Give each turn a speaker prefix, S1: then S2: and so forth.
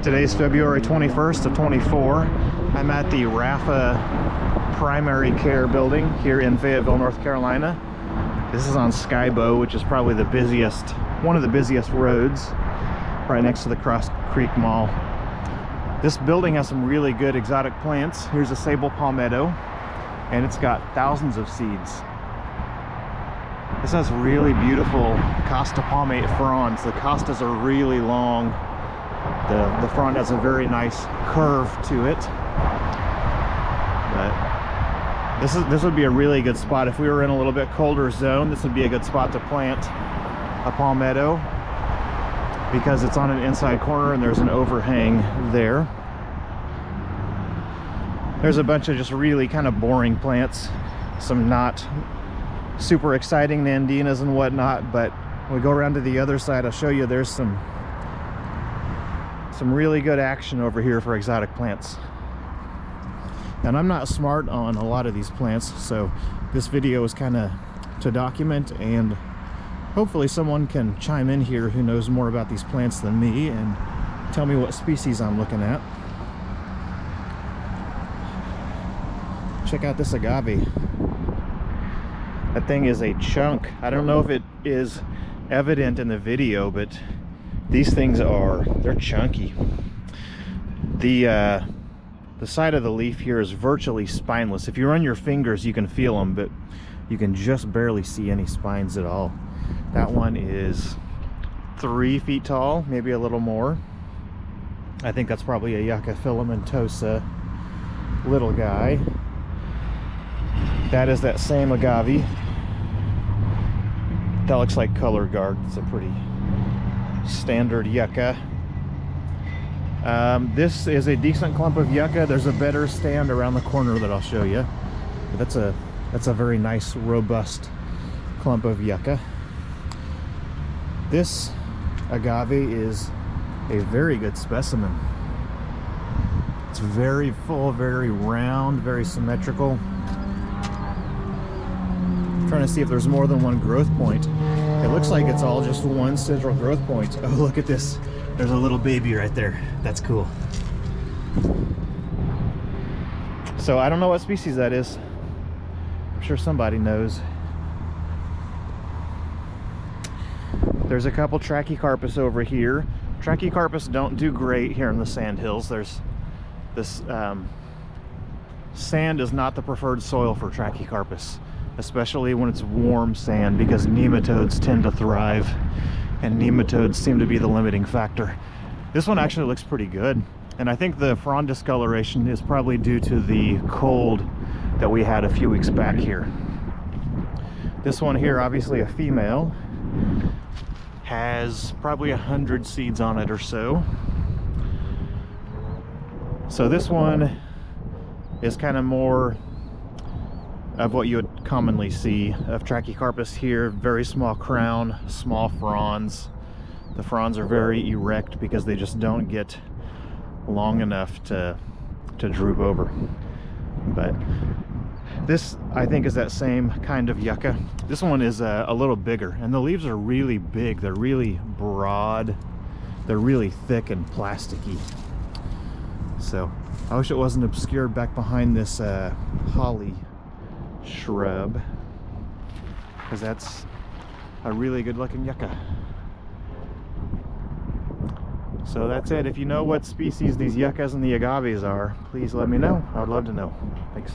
S1: Today's February 21st of 24. I'm at the Rapha Primary Care Building here in Fayetteville, North Carolina. This is on Skybow, which is probably the busiest, one of the busiest roads, right next to the Cross Creek Mall. This building has some really good exotic plants. Here's a sable palmetto, and it's got thousands of seeds. This has really beautiful Costa palmate fronds. The costas are really long. The frond has a very nice curve to it. But this would be a really good spot if we were in a little bit colder zone. This would be a good spot to plant a palmetto because it's on an inside corner and there's an overhang there. There's a bunch of just really kind of boring plants, some not super exciting nandinas and whatnot, but when we go around to the other side, I'll show you there's some really good action over here for exotic plants. And I'm not smart on a lot of these plants, so this video is kind of to document, and hopefully someone can chime in here who knows more about these plants than me and tell me what species I'm looking at. Check out this agave. That thing is a chunk. I don't know if it is evident in the video, but these things they're chunky. The side of the leaf here is virtually spineless. If you run your fingers, you can feel them, but you can just barely see any spines at all. That one is 3 feet tall, maybe a little more. I think that's probably a Yucca filamentosa little guy. That is that same agave. That looks like color guard. It's a pretty standard yucca. This is a decent clump of yucca. There's a better stand around the corner that I'll show you. But that's a very nice, robust clump of yucca. This agave is a very good specimen. It's very full, very round, very symmetrical. I'm trying to see if there's more than one growth point. It looks like it's all just one central growth point. Oh, look at this. There's a little baby right there. That's cool. So I don't know what species that is. I'm sure somebody knows. There's a couple Trachycarpus over here. Trachycarpus don't do great here in the sand hills. There's this sand is not the preferred soil for Trachycarpus, especially when it's warm sand, because nematodes tend to thrive, and nematodes seem to be the limiting factor. This one actually looks pretty good, and I think the frond discoloration is probably due to the cold that we had a few weeks back here. This one here, obviously a female, has probably 100 seeds on it or so. So this one is kind of more of what you would commonly see of Trachycarpus here. Very small crown, small fronds. The fronds are very erect because they just don't get long enough to droop over. But this, I think, is that same kind of yucca. This one is a little bigger, and the leaves are really big. They're really broad. They're really thick and plasticky. So I wish it wasn't obscured back behind this holly shrub, because that's a really good looking yucca. So that's it. If you know what species these yuccas and the agaves are, please let me know. I would love to know. Thanks.